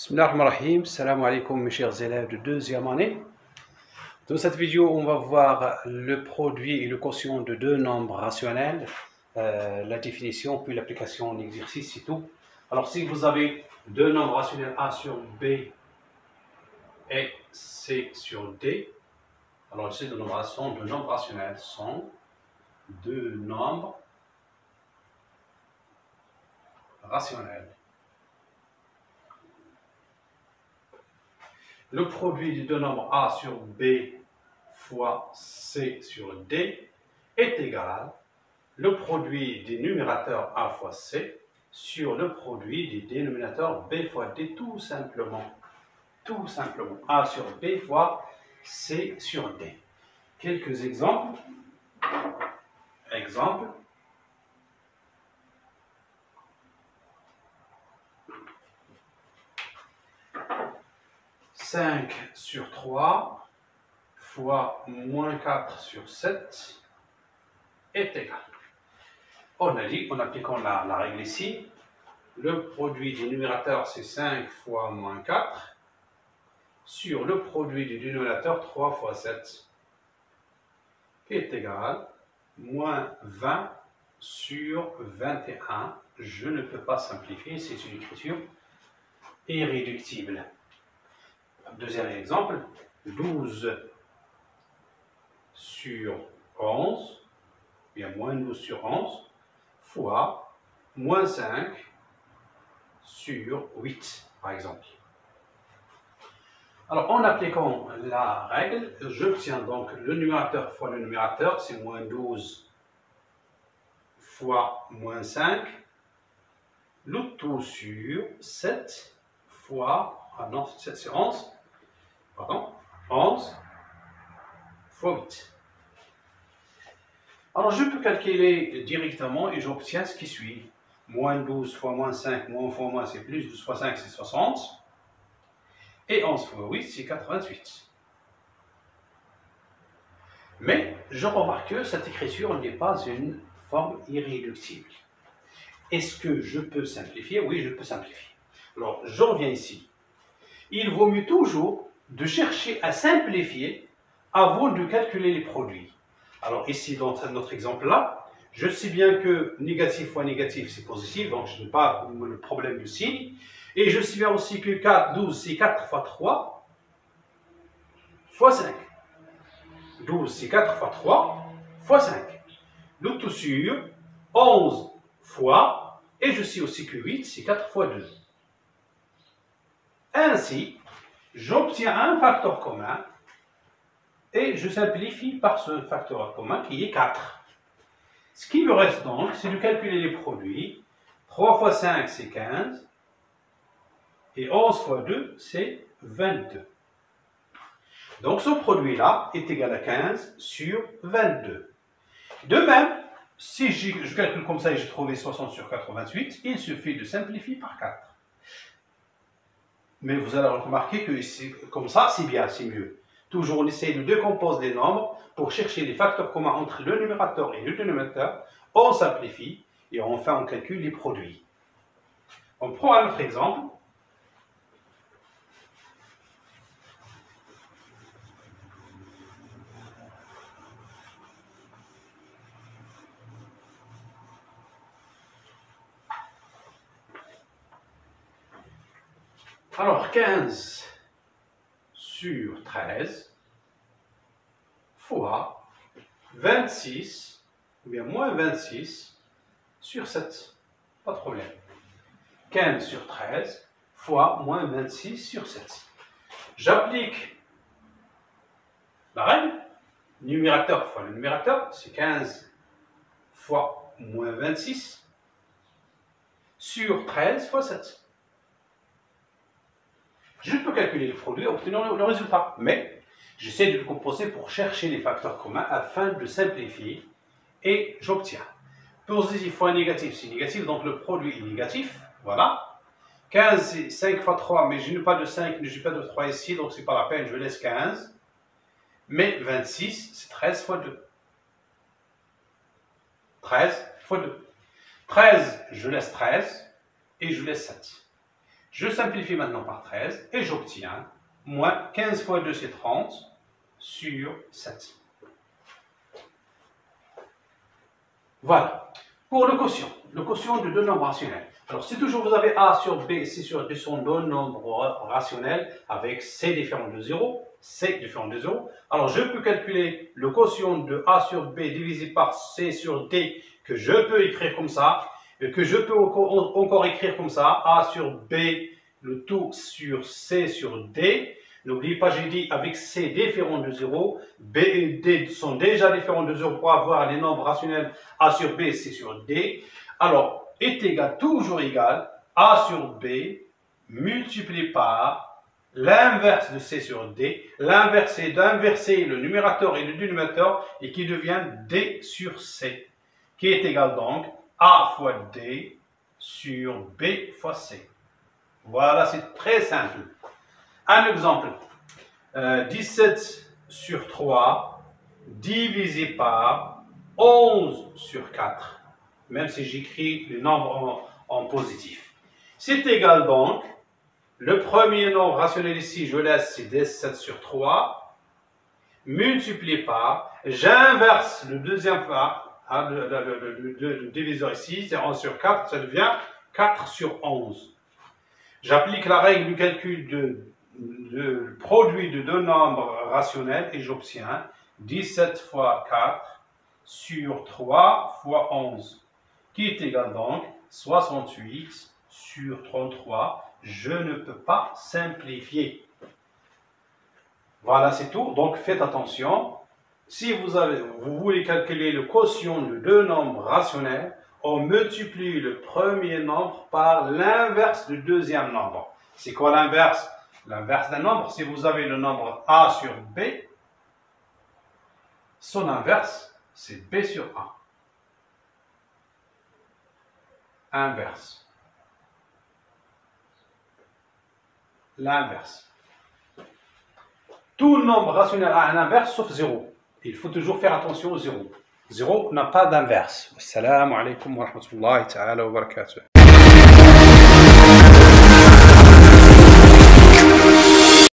Bismillahirrahmanirrahim, salam alaikum mes chers élèves de deuxième année. Dans cette vidéo, on va voir le produit et le quotient de deux nombres rationnels, la définition, puis l'application en exercice et tout. Alors si vous avez deux nombres rationnels A sur B et C sur D, alors ces deux nombres sont deux nombres rationnels, sont deux nombres rationnels. Le produit des deux nombres A sur B fois C sur D est égal le produit des numérateurs A fois C sur le produit des dénominateurs B fois D, tout simplement. Tout simplement. A sur B fois C sur D. Quelques exemples. Exemple. « 5 sur 3 fois moins 4 sur 7 est égal. » On a dit, en appliquant la règle ici, le produit du numérateur c'est 5 fois moins 4 sur le produit du dénominateur 3 fois 7 qui est égal moins 20 sur 21. Je ne peux pas simplifier, c'est une écriture irréductible. Deuxième exemple, 12 sur 11, bien moins 12 sur 11, fois moins 5 sur 8, par exemple. Alors, en appliquant la règle, j'obtiens donc le numérateur fois le numérateur, c'est moins 12 fois moins 5, le tout sur 7 fois, ah non, 7 c'est 11, pardon, 11 fois 8. Alors, je peux calculer directement et j'obtiens ce qui suit. Moins 12 fois moins 5, moins fois moins, c'est plus, 12 fois 5, c'est 60. Et 11 fois 8, c'est 88. Mais je remarque que cette écriture n'est pas une forme irréductible. Est-ce que je peux simplifier? Oui, je peux simplifier. Alors, je reviens ici. Il vaut mieux toujours de chercher à simplifier avant de calculer les produits. Alors ici, dans notre exemple-là, je sais bien que négatif fois négatif, c'est positif, donc je n'ai pas le problème du signe. Et je sais bien aussi que 4, 12, c'est 4 fois 3 fois 5. 12, c'est 4 fois 3 fois 5. Le tout sur 11 fois, et je sais aussi que 8, c'est 4 fois 2. Ainsi, j'obtiens un facteur commun et je simplifie par ce facteur commun qui est 4. Ce qui me reste donc, c'est de calculer les produits. 3 fois 5, c'est 15. Et 11 fois 2, c'est 22. Donc ce produit-là est égal à 15 sur 22. De même, si je calcule comme ça et j'ai trouvé 60 sur 88, il suffit de simplifier par 4. Mais vous allez remarquer que comme ça, c'est bien, c'est mieux. Toujours, on essaie de décomposer les nombres pour chercher les facteurs communs entre le numérateur et le dénominateur. On simplifie et enfin on calcule les produits. On prend un autre exemple. Alors, 15 sur 13 fois 26, ou bien moins 26 sur 7. Pas de problème. 15 sur 13 fois moins 26 sur 7. J'applique la règle. Numérateur fois le numérateur, c'est 15 fois moins 26 sur 13 fois 7. Je peux calculer le produit et obtenir le résultat, mais j'essaie de le composer pour chercher les facteurs communs afin de simplifier et j'obtiens. Positif fois négatif, c'est négatif, donc le produit est négatif, voilà. 15, c'est 5 fois 3, mais je n'ai pas de 5, je n'ai pas de 3 ici, donc ce n'est pas la peine, je laisse 15. Mais 26, c'est 13 fois 2. 13 fois 2. 13, je laisse 13 et je laisse 7. Je simplifie maintenant par 13 et j'obtiens moins 15 fois 2 c'est 30 sur 7. Voilà. Pour le quotient de deux nombres rationnels. Alors, si toujours vous avez A sur B et C sur D sont deux nombres rationnels avec C différent de 0, C différent de 0, alors je peux calculer le quotient de A sur B divisé par C sur D que je peux écrire comme ça, et que je peux encore écrire comme ça, A sur B, le tout sur C sur D. N'oubliez pas, j'ai dit avec C différent de 0, B et D sont déjà différents de 0 pour avoir les nombres rationnels A sur B, C sur D. Alors, est égal, toujours égal, A sur B multiplié par l'inverse de C sur D. L'inverse, c'est d'inverser le numérateur et le dénominateur et qui devient D sur C, qui est égal donc A fois D sur B fois C. Voilà, c'est très simple. Un exemple, 17 sur 3 divisé par 11 sur 4, même si j'écris le nombre en positif. C'est égal donc, le premier nombre rationnel ici, je laisse, c'est 17 sur 3, multiplié par, j'inverse le deuxième part, hein, le diviseur ici, c'est 11 sur 4, ça devient 4 sur 11. J'applique la règle du calcul de produit de deux nombres rationnels et j'obtiens 17 fois 4 sur 3 fois 11, qui est égal donc 68 sur 33. Je ne peux pas simplifier. Voilà, c'est tout. Donc faites attention. Si vous voulez calculer le quotient de deux nombres rationnels, on multiplie le premier nombre par l'inverse du deuxième nombre. C'est quoi l'inverse? L'inverse d'un nombre, si vous avez le nombre A sur B, son inverse, c'est B sur A. Inverse. L'inverse. Tout nombre rationnel a un inverse sauf 0. Il faut toujours faire attention au 0. 0 n'a pas d'inverse. Assalamu alaikum wa rahmatullahi ta'ala wa barakatuh.